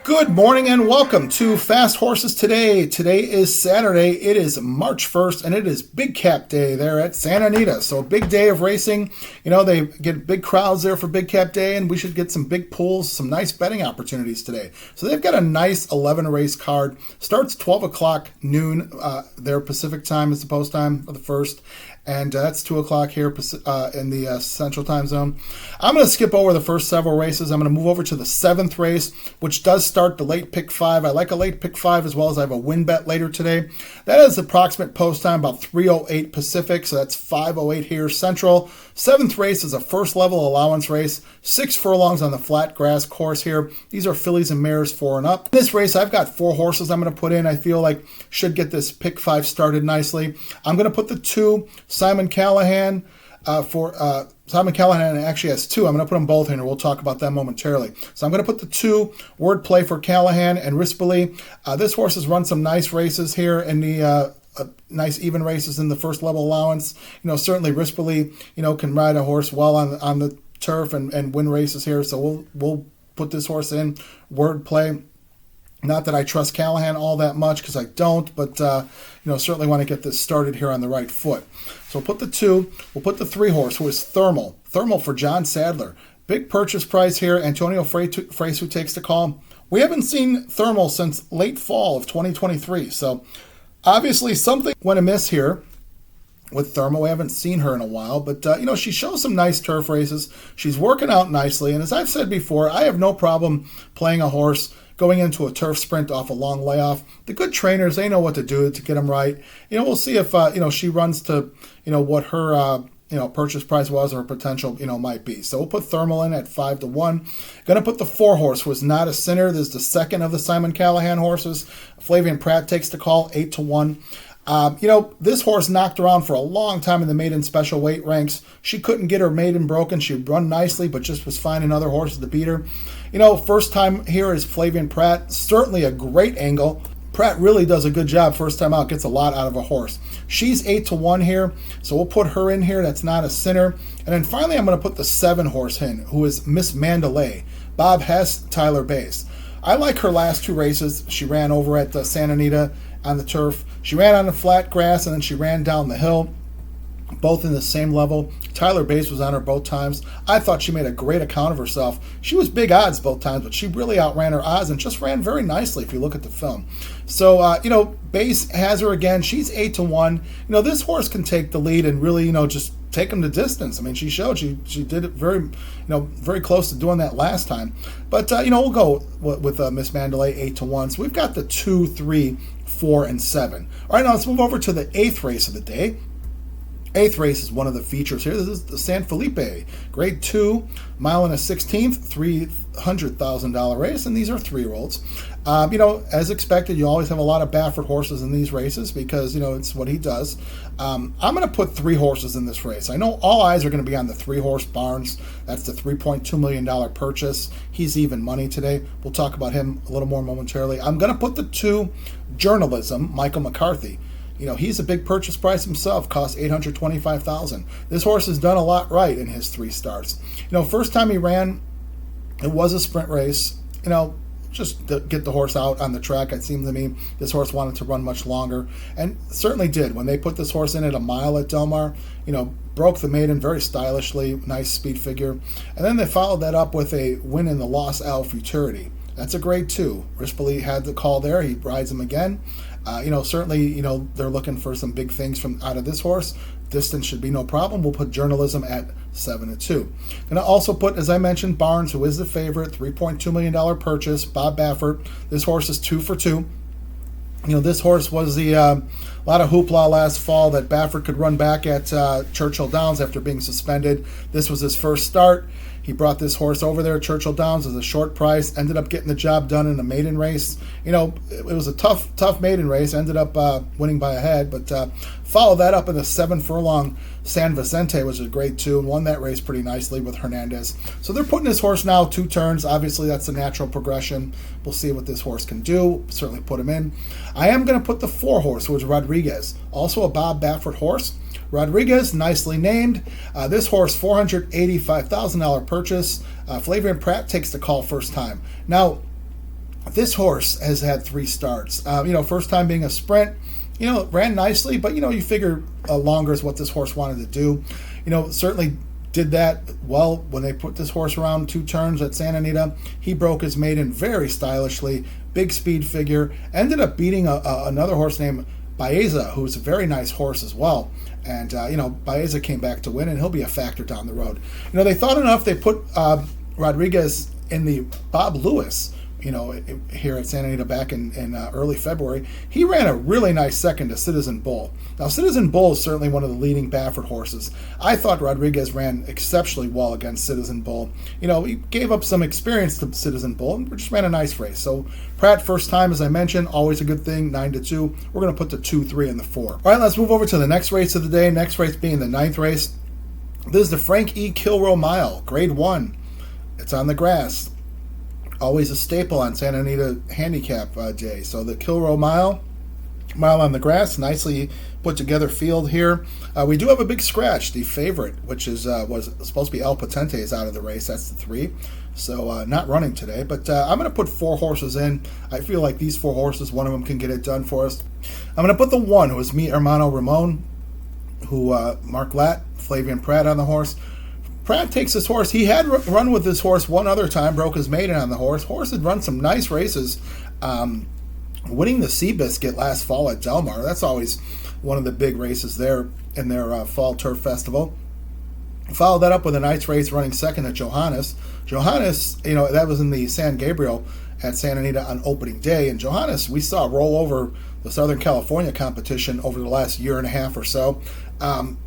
Good morning and welcome to Fast Horses Today. Today is Saturday. It is March 1st and it is Big Cap Day there at Santa Anita. So a big day of racing. You know, they get big crowds there for Big Cap Day and we should get some big pools, some nice betting opportunities today. So they've got a nice 11 race card. Starts 12 o'clock noon. Their Pacific time is the post time for the first. And that's 2 o'clock here in the Central Time Zone. I'm going to skip over the first several races. I'm going to move over to the 7th race, which does start the late pick 5. I like a late pick 5 as well as I have a win bet later today. That is approximate post time, about 3:08 Pacific, so that's 5:08 here Central. 7th race is a first level allowance race. 6 furlongs on the flat grass course here. These are fillies and mares 4 and up. In this race, I've got 4 horses I'm going to put in. I feel like should get this pick 5 started nicely. I'm going to put the 2 Simon Callahan Simon Callahan actually has 2. I'm going to put them both in, and we'll talk about that momentarily. So I'm going to put the 2 Wordplay for Callahan and Rispoli. This horse has run some nice races here in the nice even races in the first level allowance. You know, certainly Rispoli, can ride a horse well on the turf and win races here. So we'll put this horse in Wordplay. Not that I trust Callahan all that much because I don't, but certainly want to get this started here on the right foot. So we'll put the 2. We'll put the 3 horse, who is Thermal. Thermal for John Sadler. Big purchase price here. Antonio Fresu takes the call. We haven't seen Thermal since late fall of 2023, so obviously something went amiss here with Thermal. We haven't seen her in a while, but she shows some nice turf races. She's working out nicely, and as I've said before, I have no problem playing a horse going into a turf sprint off a long layoff. The good trainers, they know what to do to get them right. We'll see if she runs to what her purchase price was or potential might be. So we'll put Thermal in at 5-1. Going to put the 4 horse, who is Not a Sinner. This is the second of the Simon Callahan horses. Flavian Pratt takes the call, 8-1. This horse knocked around for a long time in the maiden special weight ranks. She couldn't get her maiden broken. She'd run nicely, but just was finding other horses to beat her. First time here is Flavian Pratt. Certainly a great angle. Pratt really does a good job first time out, gets a lot out of a horse. She's 8-1 here, so we'll put her in here. That's Not a Sinner. And then finally, I'm going to put the 7 horse in, who is Miss Mandalay. Bob Hess, Tyler Bass. I like her last 2 races. She ran over at Santa Anita on the turf. She ran on the flat grass, and then she ran down the hill, both in the same level. Tyler Bass was on her both times. I thought she made a great account of herself. She was big odds both times, but she really outran her odds and just ran very nicely if you look at the film. So, Bass has her again. She's 8-1. This horse can take the lead and really, just take him to distance. I mean, she showed she did it very, very close to doing that last time. But, we'll go with Miss Mandalay 8-1. So we've got the 2, 3, 4, and 7. All right, now let's move over to the 8th race of the day. 8th race is one of the features here. This is the San Felipe, Grade 2, mile and a 16th, $300,000 race, and these are 3-year-olds. As expected, you always have a lot of Baffert horses in these races because, it's what he does. I'm going to put 3 horses in this race. I know all eyes are going to be on the 3-horse Barnes. That's the $3.2 million purchase. He's even money today. We'll talk about him a little more momentarily. I'm going to put the 2 Journalism, Michael McCarthy. He's a big purchase price himself, cost $825,000. This horse has done a lot right in his 3 starts. First time he ran, it was a sprint race. Just to get the horse out on the track. It seemed to me this horse wanted to run much longer, and certainly did. When they put this horse in at a mile at Del Mar, broke the maiden very stylishly, nice speed figure. And then they followed that up with a win in the Los Al Futurity. That's a grade 2. Rispoli had the call there. He rides him again. Certainly, they're looking for some big things out of this horse. Distance should be no problem. We'll put Journalism at 7-2. Going to also put, as I mentioned, Barnes, who is the favorite, $3.2 million purchase. Bob Baffert. This horse is 2 for 2. This horse was the lot of hoopla last fall that Baffert could run back at Churchill Downs after being suspended. This was his first start. He brought this horse over there at Churchill Downs as a short price, ended up getting the job done in a maiden race. It was a tough maiden race, ended up winning by a head, but followed that up in a 7-furlong San Vicente, which is a grade 2, and won that race pretty nicely with Hernandez. So they're putting this horse now 2 turns. Obviously, that's a natural progression. We'll see what this horse can do. Certainly put him in. I am going to put the 4 horse, who is Rodriguez, also a Bob Baffert horse. Rodriguez, nicely named. This horse, $485,000 purchase. Flavian Pratt takes the call first time. Now, This horse has had 3 starts. First time being a sprint. Ran nicely, but you figure longer is what this horse wanted to do. Certainly did that well when they put this horse around 2 turns at Santa Anita. He broke his maiden very stylishly, big speed figure. Ended up beating another horse named Baeza, who's a very nice horse as well. And Baeza came back to win, and he'll be a factor down the road. They thought enough. They put Rodriguez in the Bob Lewis, here at Santa Anita back in early February. He ran a really nice second to Citizen Bull. Now, Citizen Bull is certainly one of the leading Baffert horses. I thought Rodriguez ran exceptionally well against Citizen Bull. He gave up some experience to Citizen Bull and just ran a nice race. So Pratt, first time, as I mentioned, always a good thing, 9-2. We're going to put the 2, 3, and the 4. All right, let's move over to the next race of the day. Next race being the 9th race. This is the Frank E. Kilroe Mile, Grade 1. It's on the grass. Always a staple on Santa Anita Handicap Day. So the Kilroe Mile on the grass, nicely put together field here. We do have a big scratch. The favorite, which was supposed to be El Potente, is out of the race. That's the 3. So not running today. But I'm going to put 4 horses in. I feel like these 4 horses, one of them can get it done for us. I'm going to put the 1, who is Mi Hermano Ramon, who Mark Latt, Flavian Pratt on the horse. Pratt takes this horse. He had run with this horse one other time, broke his maiden on the horse. Horse had run some nice races, winning the Seabiscuit last fall at Del Mar. That's always one of the big races there in their fall turf festival. Followed that up with a nice race running second at Johannes. Johannes, that was in the San Gabriel at Santa Anita on opening day. And Johannes, we saw roll over the Southern California competition over the last year and a half or so.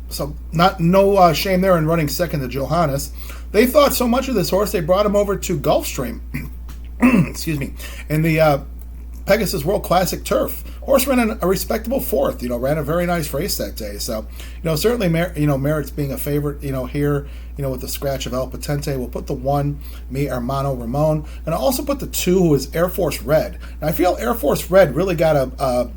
So no shame there in running second to Johannes. They thought so much of this horse, they brought him over to Gulfstream. Excuse me. In the Pegasus World Classic Turf. Horse ran a respectable 4th. Ran a very nice race that day. So, certainly, merits being a favorite. Here, with the scratch of El Potente, we'll put the 1, Mi Hermano Ramon, and I'll also put the 2, who is Air Force Red. Now, I feel Air Force Red really got a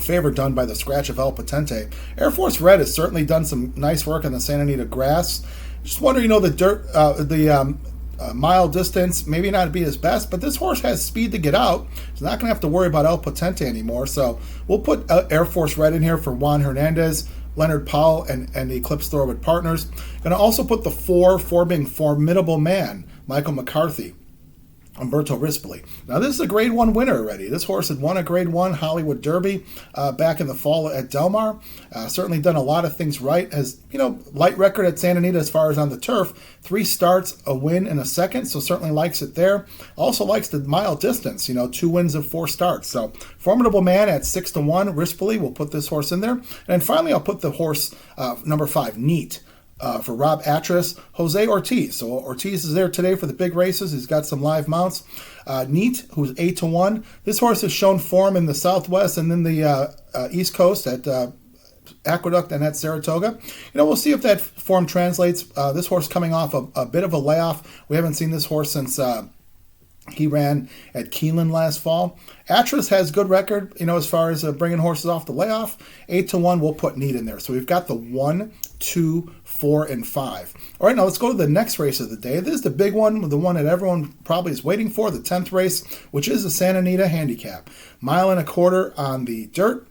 favor done by the scratch of El Potente. Air Force Red has certainly done some nice work on the Santa Anita grass. Just wonder, the dirt, mile distance, maybe not be his best, but this horse has speed to get out. He's not going to have to worry about El Potente anymore. So we'll put Air Force Red in here for Juan Hernandez, Leonard Powell, and the Eclipse Thoroughbred Partners. Going to also put the 4 being Formidable Man, Michael McCarthy, Umberto Rispoli. Now, this is a Grade 1 winner already. This horse had won a Grade 1 Hollywood Derby back in the fall at Del Mar. Certainly done a lot of things right. Has, light record at Santa Anita as far as on the turf. 3 starts, a win, and a second, so certainly likes it there. Also likes the mile distance, 2 wins of 4 starts. So, Formidable Man at 6-1. Rispoli, we'll put this horse in there. And finally, I'll put the horse number 5, Neat. For Rob Atras, Jose Ortiz. So Ortiz is there today for the big races. He's got some live mounts. Neat, who's 8-1. This horse has shown form in the Southwest and then the East Coast at Aqueduct and at Saratoga. We'll see if that form translates. This horse coming off a bit of a layoff. We haven't seen this horse since he ran at Keeneland last fall. Atras has good record, as far as bringing horses off the layoff. 8-1, we'll put Neat in there. So we've got the 1, 2, 4, and 5. All right, now let's go to the next race of the day. This is the big one, the one that everyone probably is waiting for, the 10th race, which is the Santa Anita Handicap. 1.25 miles on the dirt.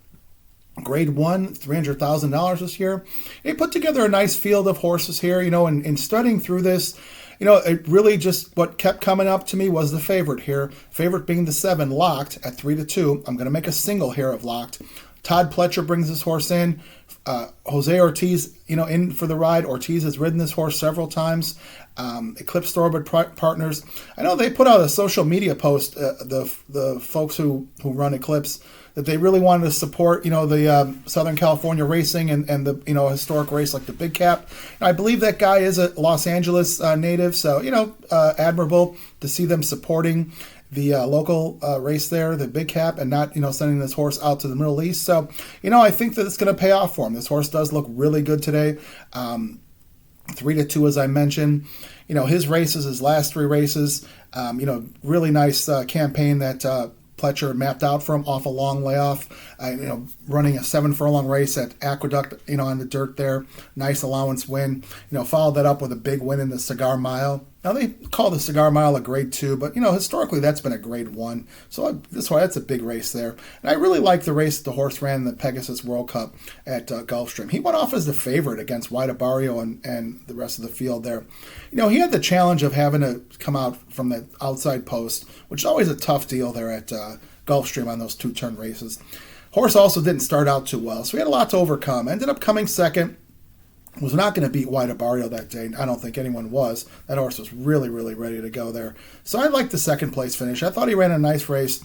Grade 1, $300,000 this year. They put together a nice field of horses here, and studying through this, it really just what kept coming up to me was the favorite here. Favorite being the 7, Locked, at 3-2. I'm going to make a single here of Locked. Todd Pletcher brings this horse in. Jose Ortiz, in for the ride. Ortiz has ridden this horse several times. Eclipse Thoroughbred Partners. I know they put out a social media post, the folks who run Eclipse, that they really wanted to support, the Southern California racing and the, historic race like the Big Cap. And I believe that guy is a Los Angeles native, so, admirable to see them supporting the local race there, the Big Cap, and not, sending this horse out to the Middle East. So, I think that it's going to pay off for him. This horse does look really good today. 3-2, as I mentioned. His races, his last 3 races, really nice campaign that Pletcher mapped out for him off a long layoff, running a 7 furlong race at Aqueduct, on the dirt there. Nice allowance win. Followed that up with a big win in the Cigar Mile Now, they call the Cigar Mile a Grade 2, but, historically that's been a Grade 1. So that's why that's a big race there. And I really like the race the horse ran in the Pegasus World Cup at Gulfstream. He went off as the favorite against White Barrio and the rest of the field there. He had the challenge of having to come out from the outside post, which is always a tough deal there at Gulfstream on those two-turn races. Horse also didn't start out too well, so he had a lot to overcome. Ended up coming second. Was not going to beat White Barrio that day. I don't think anyone was. That horse was really, really ready to go there. So I liked the second place finish. I thought he ran a nice race.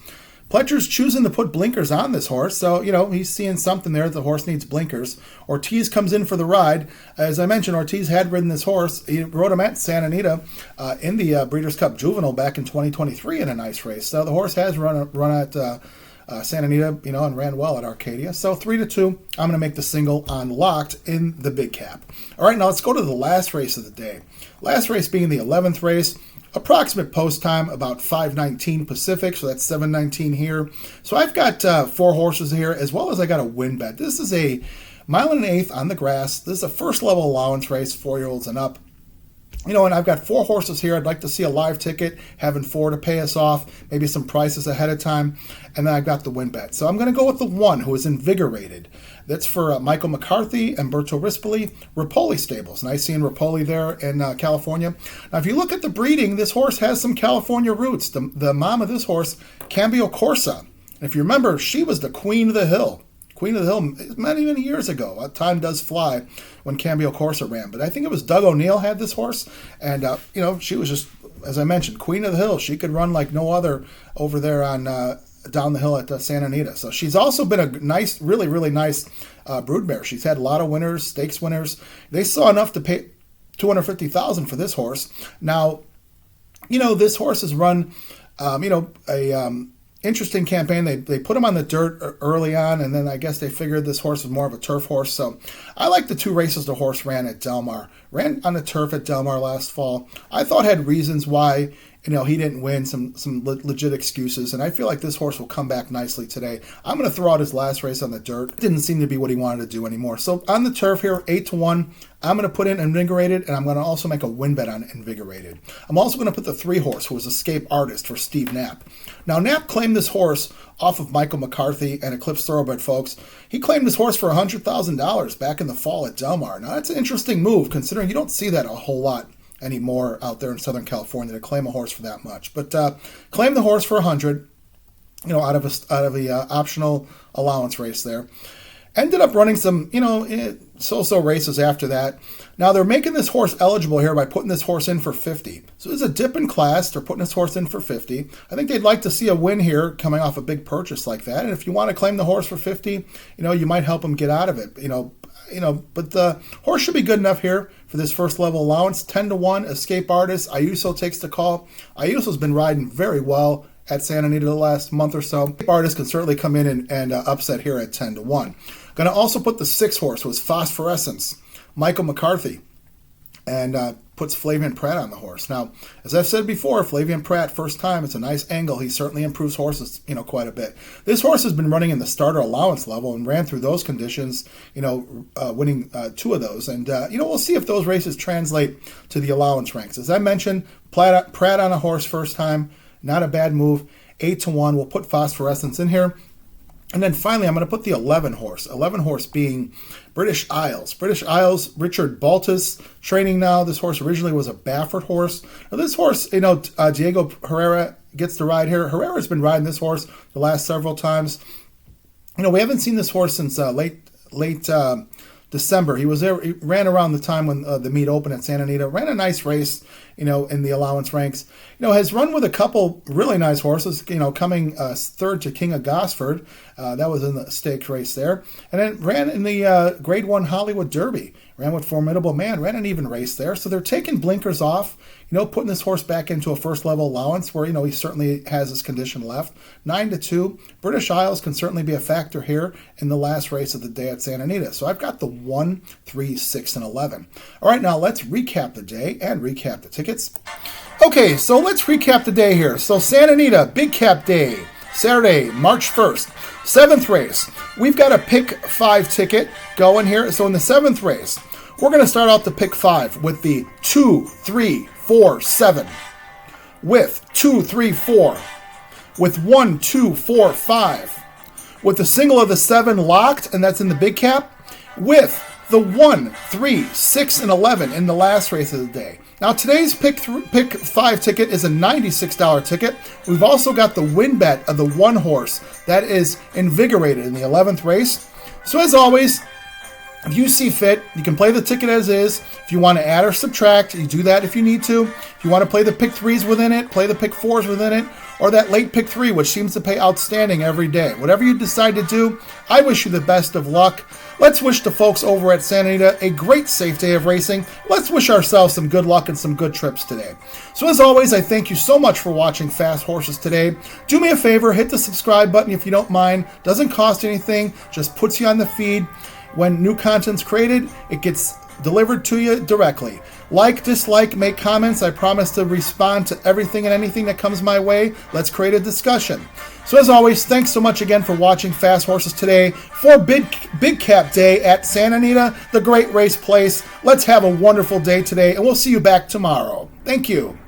Pletcher's choosing to put blinkers on this horse, so, he's seeing something there. The horse needs blinkers. Ortiz comes in for the ride. As I mentioned, Ortiz had ridden this horse. He rode him at Santa Anita in the Breeders' Cup Juvenile back in 2023 in a nice race. So the horse has run at Santa Anita, and ran well at Arcadia. So 3-2, I'm going to make the single on Locked in the big cap. All right, now let's go to the last race of the day. Last race being the 11th race. Approximate post time about 5:19 Pacific, so that's 7:19 here. So I've got 4 horses here, as well as I got a win bet. This is a 1.125 on the grass. This is a first level allowance race, 4-year-olds and up. And I've got 4 horses here. I'd like to see a live ticket, having 4 to pay us off, maybe some prices ahead of time, and then I've got the win bet. So I'm going to go with the 1 who is Invigorated. That's for Michael McCarthy, Umberto Rispoli, Rapoli Stables. Nice seeing Rapoli there in California. Now, if you look at the breeding, this horse has some California roots. The mom of this horse, Cambio Corsa. And if you remember, she was the Queen of the Hill. Queen of the Hill many, many years ago. Time does fly when Cambio Corsa ran. But I think it was Doug O'Neill had this horse. And, she was just, as I mentioned, Queen of the Hill. She could run like no other over there on down the hill at Santa Anita. So she's also been a nice, really, really nice broodmare. She's had a lot of winners, stakes winners. They saw enough to pay $250,000 for this horse. Now, this horse has run, interesting campaign. They put him on the dirt early on, and then I guess they figured this horse was more of a turf horse. So I like the 2 races the horse ran at Del Mar. Ran on the turf at Del Mar last fall. I thought had reasons why he didn't win, some legit excuses, and I feel like this horse will come back nicely today. I'm going to throw out his last race on the dirt. It didn't seem to be what he wanted to do anymore. So on the turf here, 8-1, I'm going to put in Invigorated, and I'm going to also make a win bet on Invigorated. I'm also going to put the 3 horse, who was Escape Artist, for Steve Knapp. Now, Knapp claimed this horse off of Michael McCarthy and Eclipse Thoroughbred, folks. He claimed this horse for $100,000 back in the fall at Del Mar. Now, that's an interesting move, considering you don't see that a whole lot anymore out there in Southern California to claim a horse for that much. But claim the horse for $100,000, out of the optional allowance race there. Ended up running some, so-so races after that. Now they're making this horse eligible here by putting this horse in for $50,000. So there's a dip in class. They're putting this horse in for $50,000. I think they'd like to see a win here coming off a big purchase like that. And if you want to claim the horse for $50,000, you might help him get out of it. But the horse should be good enough here for this first level allowance. 10-1, Escape Artist. Ayuso takes the call. Ayuso's been riding very well at Santa Anita the last month or so. Escape Artist can certainly come in and upset here at 10-1. Going to also put the 6 horse, was Phosphorescence, Michael McCarthy, and puts Flavian Pratt on the horse. Now, as I've said before, Flavian Pratt, first time, it's a nice angle. He certainly improves horses, quite a bit. This horse has been running in the starter allowance level and ran through those conditions, winning 2 of those. And, we'll see if those races translate to the allowance ranks. As I mentioned, Pratt on a horse first time, not a bad move. 8-1, we'll put Phosphorescence in here. And then finally, I'm going to put the 11 horse. 11 horse being British Isles. British Isles, Richard Baltus training now. This horse originally was a Baffert horse. Now this horse, Diego Herrera gets to ride here. Herrera's been riding this horse the last several times. We haven't seen this horse since late December. He was there. He ran around the time when the meet opened at Santa Anita. Ran a nice race, in the allowance ranks. Has run with a couple really nice horses. Coming third to King of Gosford. That was in the stakes race there, and then ran in the Grade 1 Hollywood Derby. Ran with Formidable Man. Ran an even race there. So they're taking blinkers off. Putting this horse back into a first level allowance where, he certainly has his condition left. 9-2. British Isles can certainly be a factor here in the last race of the day at Santa Anita. So I've got the 1, 3, 6, and 11. All right, now let's recap the day and recap the tickets. Okay, so let's recap the day here. So Santa Anita, Big Cap Day, Saturday, March 1st. 7th race. We've got a pick 5 ticket going here. So in the 7th race, we're going to start out the pick 5 with the 2, 3, 4, 7. With 2, 3, 4. With 1, 2, 4, 5. With the single of the 7 locked, and that's in the big cap. With the 1, 3, 6, and 11 in the last race of the day. Now today's pick 5 ticket is a $96 ticket. We've also got the win bet of the 1 horse that is invigorated in the 11th race. So as always, if you see fit, you can play the ticket as is. If you want to add or subtract, you do that if you need to. If you want to play the pick 3s within it, play the pick 4s within it, or that late pick 3, which seems to pay outstanding every day. Whatever you decide to do, I wish you the best of luck. Let's wish the folks over at Santa Anita a great safe day of racing. Let's wish ourselves some good luck and some good trips today. So as always, I thank you so much for watching Fast Horses today. Do me a favor, hit the subscribe button if you don't mind. Doesn't cost anything, just puts you on the feed. When new content's created, it gets delivered to you directly. Like, dislike, make comments. I promise to respond to everything and anything that comes my way. Let's create a discussion. So as always, thanks so much again for watching Fast Horses today for Big Cap Day at Santa Anita, the great race place. Let's have a wonderful day today, and we'll see you back tomorrow. Thank you.